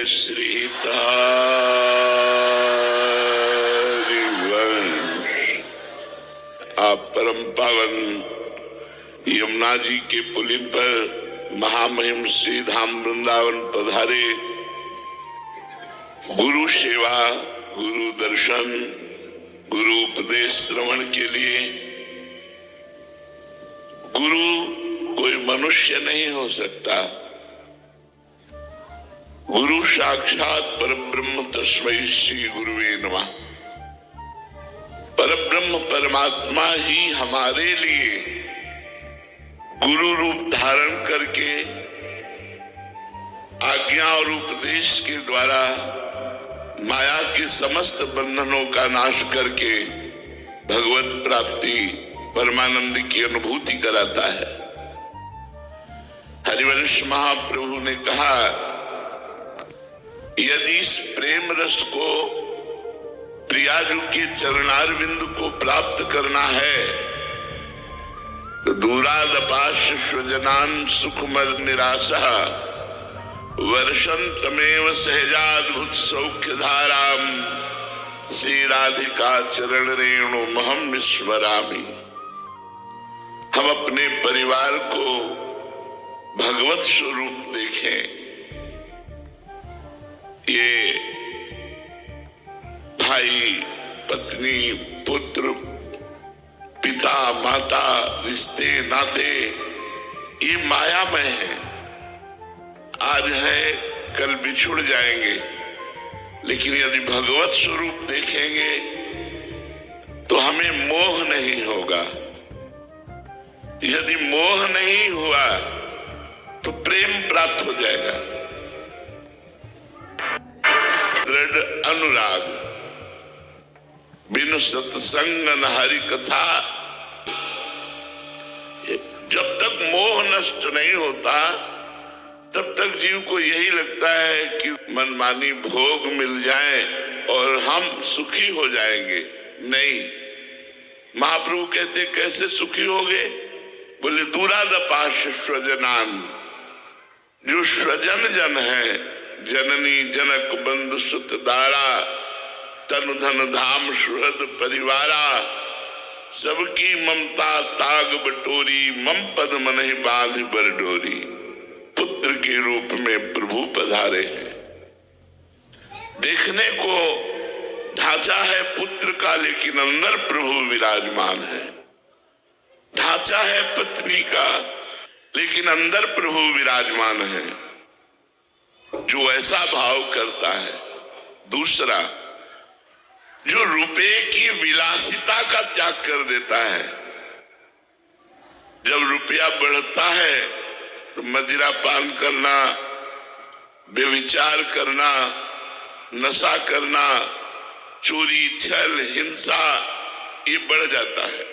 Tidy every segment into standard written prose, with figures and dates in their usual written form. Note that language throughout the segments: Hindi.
श्री हरिवंश। आप परम पावन यमुना जी के पुलिन पर महामहिम श्री धाम वृंदावन पधारे। गुरु सेवा, गुरु दर्शन, गुरु उपदेश श्रवण के लिए गुरु कोई मनुष्य नहीं हो सकता। गुरु साक्षात परब्रह्म, तस्मै श्री गुरुवे नमः। परब्रह्म परमात्मा ही हमारे लिए गुरु रूप धारण करके आज्ञा और उपदेश के द्वारा माया के समस्त बंधनों का नाश करके भगवत प्राप्ति, परमानंद की अनुभूति कराता है। हरिवंश महाप्रभु ने कहा, यदि इस प्रेम रस को, प्रियाजू के चरणारविंद को प्राप्त करना है तो दूरादपाश स्वजनान सुखमर निराशा वर्षंतमेव सहजाद्भुत सौख्य धाराम श्री राधिका चरण रेणु महम विस्मरामि। हम अपने परिवार को भगवत स्वरूप देखें। ये भाई, पत्नी, पुत्र, पिता, माता, रिश्ते नाते ये मायामय है। आज है, कल बिछुड़ जाएंगे, लेकिन यदि भगवत स्वरूप देखेंगे तो हमें मोह नहीं होगा। यदि मोह नहीं हुआ तो प्रेम प्राप्त हो जाएगा। दृढ़ अनुराग बिनु सत्संग न हरि कथा। जब तक मोह नष्ट नहीं होता तब तक जीव को यही लगता है कि मनमानी भोग मिल जाए और हम सुखी हो जाएंगे। नहीं, महाप्रभु कहते कैसे सुखी होगे? बोले दूरादपाश स्वजनान। जो स्वजन जन है, जननी जनक बंधु सुत दारा, तनु धन धाम सुहृद परिवारा, सबकी ममता ताग बटोरी, मम पद मन ही बांध बरडोरी। पुत्र के रूप में प्रभु पधारे हैं। देखने को ढांचा है पुत्र का, लेकिन अंदर प्रभु विराजमान है। ढांचा है पत्नी का, लेकिन अंदर प्रभु विराजमान है। जो ऐसा भाव करता है। दूसरा, जो रुपए की विलासिता का त्याग कर देता है। जब रुपया बढ़ता है तो मदिरा पान करना, व्यभिचार करना, नशा करना, चोरी, छल, हिंसा ये बढ़ जाता है।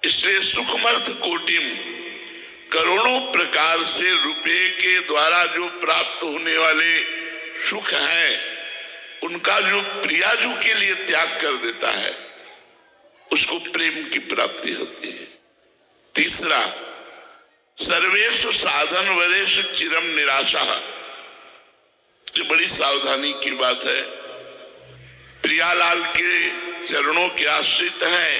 इसलिए सुखमर्थ कोटिम, करोड़ों प्रकार से रुपये के द्वारा जो प्राप्त होने वाले सुख हैं, उनका जो प्रियाजू के लिए त्याग कर देता है, उसको प्रेम की प्राप्ति होती है। तीसरा, सर्वेषु साधन वरेषु चिरम निराशा। ये बड़ी सावधानी की बात है। प्रियालाल के चरणों के आश्रित हैं,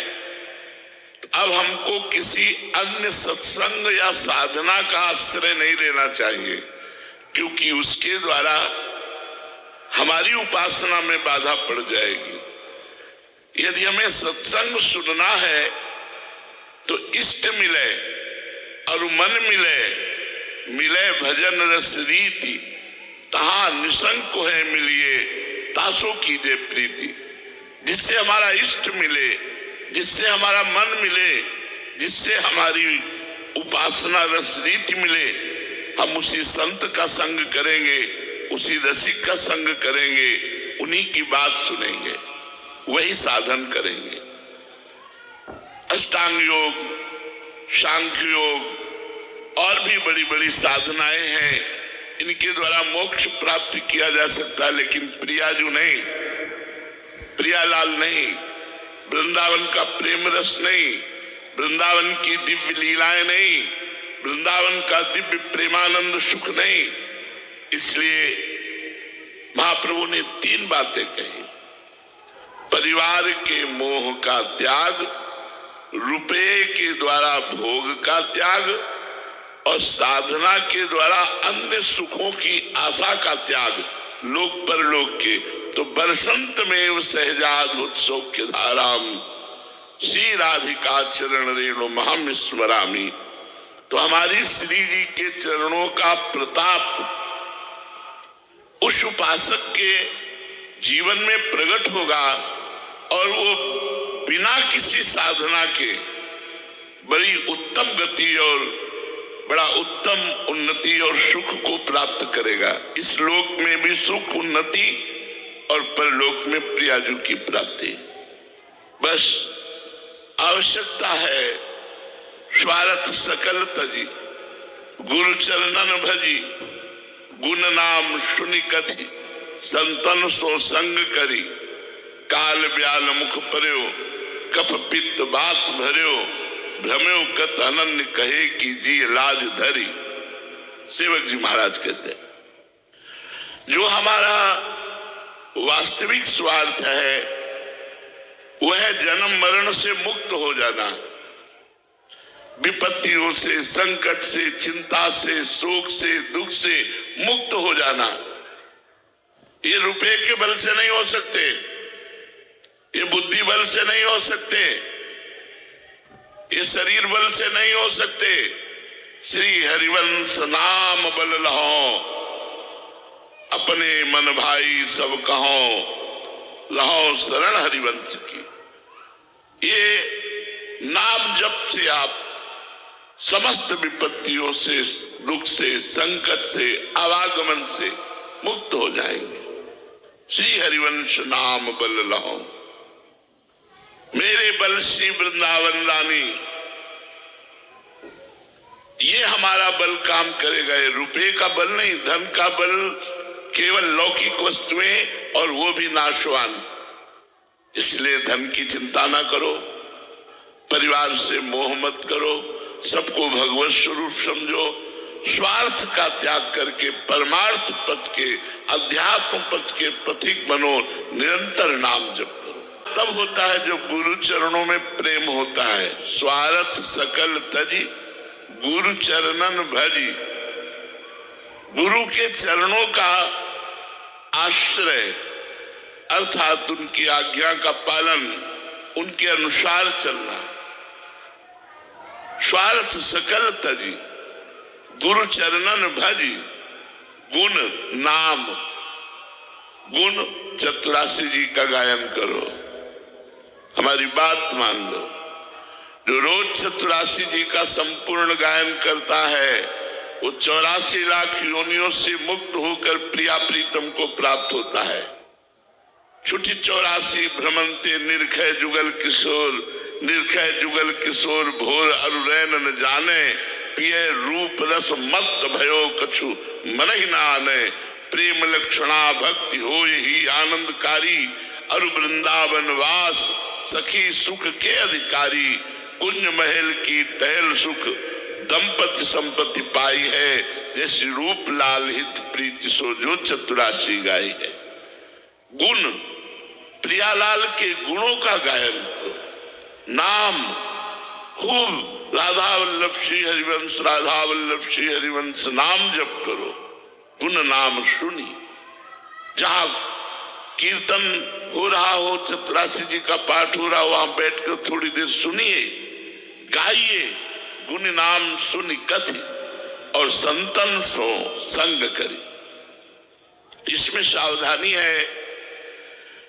अब हमको किसी अन्य सत्संग या साधना का आश्रय नहीं लेना चाहिए, क्योंकि उसके द्वारा हमारी उपासना में बाधा पड़ जाएगी। यदि हमें सत्संग सुनना है तो इष्ट मिले और मन मिले, मिले भजन रस रीति, तहां निसंग को है मिलिए, तासो कीजे प्रीति। जिससे हमारा इष्ट मिले, जिससे हमारा मन मिले, जिससे हमारी उपासना रस रीति मिले, हम उसी संत का संग करेंगे, उसी रसिक का संग करेंगे, उन्हीं की बात सुनेंगे, वही साधन करेंगे। अष्टांग योग, सांख्य योग और भी बड़ी बड़ी साधनाएं हैं, इनके द्वारा मोक्ष प्राप्त किया जा सकता है, लेकिन प्रियाजू नहीं, प्रियालाल नहीं, वृंदावन का प्रेम रस नहीं, वृंदावन की दिव्य लीलाएं नहीं, वृंदावन का दिव्य प्रेमानंद सुख नहीं। इसलिए महाप्रभु ने 3 बातें कही। परिवार के मोह का त्याग, रुपये के द्वारा भोग का त्याग और साधना के द्वारा अन्य सुखों की आशा का त्याग, लोक परलोक के। तो बरसंत में सहजाद्भुत सौख्य धाराम श्री राधिका चरण रेणु महम स्मरामी। तो हमारी श्री जी के चरणों का प्रताप उस उपासक के जीवन में प्रकट होगा और वो बिना किसी साधना के बड़ी उत्तम गति और बड़ा उत्तम उन्नति और सुख को प्राप्त करेगा। इस लोक में भी सुख, उन्नति और परलोक में प्रियाजू की प्राप्ति। बस आवश्यकता है स्वार्थ सकल तजी, गुरु चरणन भजी, गुण नाम सुनि कथि, संतन सो संग करी, काल ब्याल मुख पर्यो, कफ पित्त बात भर्यो, भ्रम्यो कत अनन्य कहे कि जी लाज धरी। सेवक जी महाराज कहते हैं, जो हमारा वास्तविक स्वार्थ है वह जन्म मरण से मुक्त हो जाना, विपत्तियों से, संकट से, चिंता से, शोक से, दुख से मुक्त हो जाना। ये रुपए के बल से नहीं हो सकते, ये बुद्धि बल से नहीं हो सकते, ये शरीर बल से नहीं हो सकते। श्री हरिवंश नाम बल लहो, अपने मन भाई सब कहो, लहो शरण हरिवंश की। ये नाम जप से आप समस्त विपत्तियों से, दुख से, संकट से, आवागमन से मुक्त हो जाएंगे। श्री हरिवंश नाम बल लहो, मेरे बल श्री वृंदावन रानी। ये हमारा बल काम करेगा। ये रुपए का बल नहीं, धन का बल केवल लौकिक वस्तुएं और वो भी नाशवान। इसलिए धन की चिंता ना करो, परिवार से मोह मत करो, सबको भगवत स्वरूप समझो, स्वार्थ का त्याग करके परमार्थ पथ के, अध्यात्म पथ के पथिक बनो, निरंतर नाम जप करो। तब होता है जब गुरु चरणों में प्रेम होता है। स्वार्थ सकल तजी, गुरु चरणन भजी। गुरु के चरणों का आश्रय अर्थात उनकी आज्ञा का पालन, उनके अनुसार चलना। स्वार्थ सकल तजी, गुरु चरणन भजी। गुण नाम, गुण चतुरासी जी का गायन करो। हमारी बात मान लो, जो रोज चतुरासी जी का संपूर्ण गायन करता है वो 84 लाख योनियों से मुक्त होकर प्रिया प्रीतम को प्राप्त होता है। छुटी 84 भ्रमंते निर्खय जुगल किशोर, निर्खय जुगल किशोर भोर अरुरैन न जाने, पिए रूप रस मत भयो कछु मन ही न आने। प्रेम लक्षणा भक्ति हो ही आनंदकारी, अरु वृंदावन वास सखी सुख के अधिकारी। कुंज महल की टहल सुख दंपति संपत्ति पाई है, जैसे रूप लाल हित प्रीति सो जो चतुरासी गाई है। गुण, प्रियालाल के गुणों का गायन करो। नाम, खूब राधा वल्लभ श्री हरिवंश, राधा वल्लभ श्री हरिवंश नाम जप करो। गुण नाम सुनी, जहां कीर्तन हो रहा हो, चतुरासी जी का पाठ हो रहा हो, वहां बैठकर थोड़ी देर सुनिए, गाइए। गुण नाम सुनि कथि और संतन सो संग करी। इसमें सावधानी है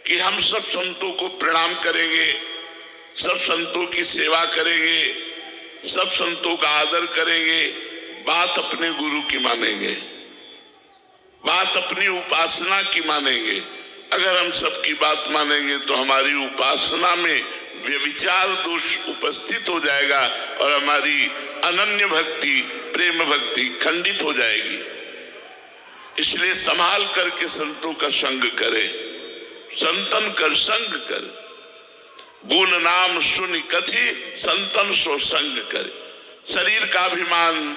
कि हम सब संतों को प्रणाम करेंगे, सब संतों की सेवा करेंगे, सब संतों का आदर करेंगे, बात अपने गुरु की मानेंगे, बात अपनी उपासना की मानेंगे। अगर हम सबकी बात मानेंगे तो हमारी उपासना में व्यभिचार दोष उपस्थित हो जाएगा और हमारी अनन्य भक्ति, प्रेम भक्ति खंडित हो जाएगी। इसलिए संभाल करके संतों का संग करें, संतन कर संग कर। गुण नाम सुनि कथि, संतन सो संग करे। शरीर का अभिमान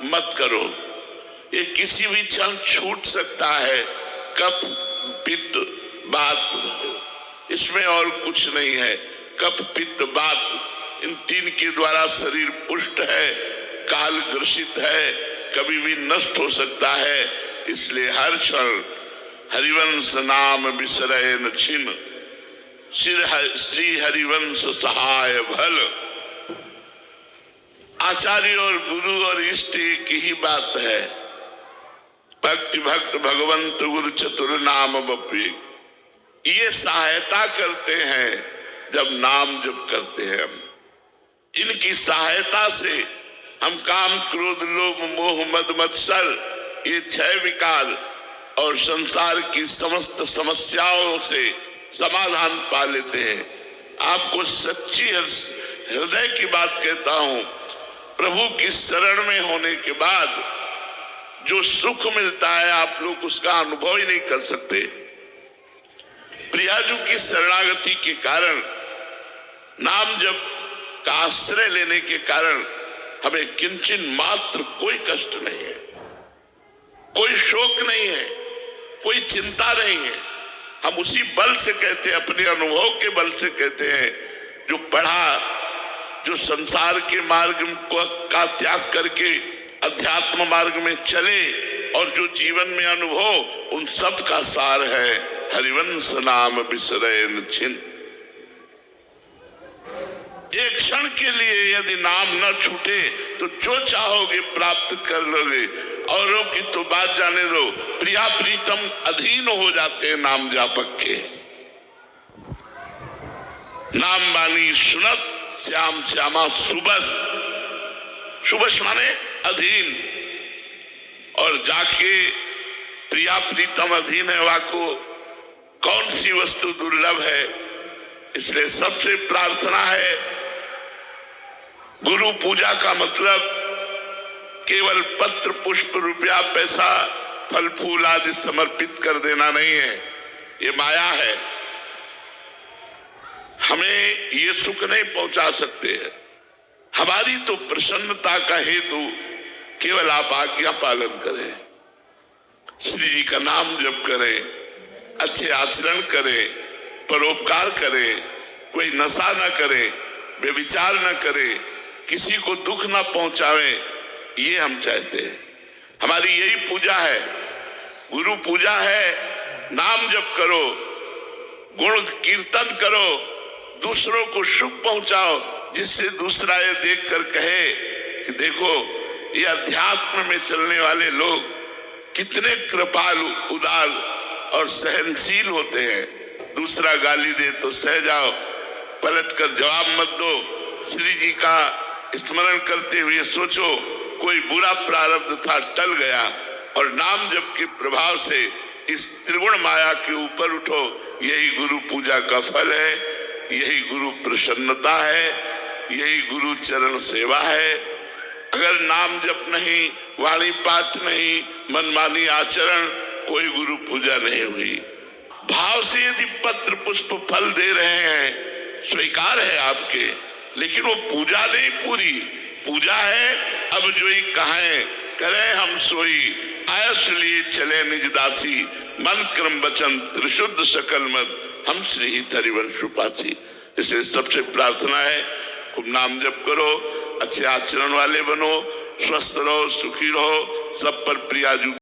मत करो, ये किसी भी क्षण छूट सकता है। कब पित्त वात, इसमें और कुछ नहीं है। कफ पित्त वात, इन तीन के द्वारा शरीर पुष्ट है, काल ग्रसित है, कभी भी नष्ट हो सकता है। इसलिए हर क्षण हरिवंश नाम बिसरय न छिन, श्री हरिवंश सहाय भल। आचार्य और गुरु और इष्ट एक ही बात है। भक्ति भक्त भगवंत गुरु चतुर नाम बपी, ये सहायता करते हैं जब नाम जप करते हैं हम। इनकी सहायता से हम काम क्रोध लोभ मोह मद मत्सर, ये 6 विकार और संसार की समस्त समस्याओं से समाधान पा लेते हैं। आपको सच्ची हृदय की बात कहता हूं, प्रभु की शरण में होने के बाद जो सुख मिलता है आप लोग उसका अनुभव ही नहीं कर सकते। प्रियाजू की शरणागति के कारण, नाम जप का आश्रय लेने के कारण हमें किंचन मात्र कोई कष्ट नहीं है, कोई शोक नहीं है, कोई चिंता नहीं है। हम उसी बल से कहते हैं, अपने अनुभव के बल से कहते हैं, जो पढ़ा, जो संसार के मार्ग का त्याग करके अध्यात्म मार्ग में चले और जो जीवन में अनुभव, उन सब का सार है हरिवंश नाम बिसरय न छिन। एक क्षण के लिए यदि नाम न छूटे तो जो चाहोगे प्राप्त कर लोगे। औरों की तो बात जाने दो, प्रिया प्रीतम अधीन हो जाते हैं नाम जापक के। नाम बानी सुनत श्याम श्यामा सुबस, सुबस माने अधीन, और जाके प्रिया प्रीतम अधीन है, वाको कौन सी वस्तु दुर्लभ है। इसलिए सबसे प्रार्थना है, गुरु पूजा का मतलब केवल पत्र पुष्प रुपया पैसा फल फूल आदि समर्पित कर देना नहीं है, ये माया है। हमें ये सुख नहीं पहुंचा सकते हैं। हमारी तो प्रसन्नता का हेतु केवल आप आज्ञा पालन करें, श्री जी का नाम जप करें, अच्छे आचरण करें, परोपकार करें, कोई नशा न करें, व्यभिचार न करें, किसी को दुख न पहुंचावें, ये हम चाहते हैं। हमारी यही पूजा है, गुरु पूजा है। नाम जप करो, गुण कीर्तन करो, दूसरों को सुख पहुंचाओ, जिससे दूसरा ये देखकर कहे कि देखो ये अध्यात्म में चलने वाले लोग कितने कृपालु, उदार और सहनशील होते हैं। दूसरा गाली दे तो सह जाओ, पलटकर जवाब मत दो। श्री जी का स्मरण करते हुए सोचो, कोई बुरा प्रारब्ध था टल गया, और नाम जप के प्रभाव से इस त्रिगुण माया के ऊपर उठो। यही गुरु पूजा का फल है, यही गुरु प्रसन्नता है, यही गुरु चरण सेवा है। अगर नाम जप नहीं, वाणी पाठ नहीं, मनमानी आचरण, कोई गुरु पूजा नहीं हुई। भाव से यदि पत्र पुष्प फल दे रहे हैं, स्वीकार है आपके, लेकिन वो पूजा नहीं, पूरी पूजा है। अब जो ही कहें करें हम सोई, आयस लिए चले निज दासी, मन क्रम वचन त्रिशुद्ध सकल मत, हम श्री हरिवंश उपासी। इसलिए सबसे प्रार्थना है, खूब नाम जप करो, अच्छे आचरण वाले बनो, स्वस्थ रहो, सुखी रहो, सब पर प्रियाजू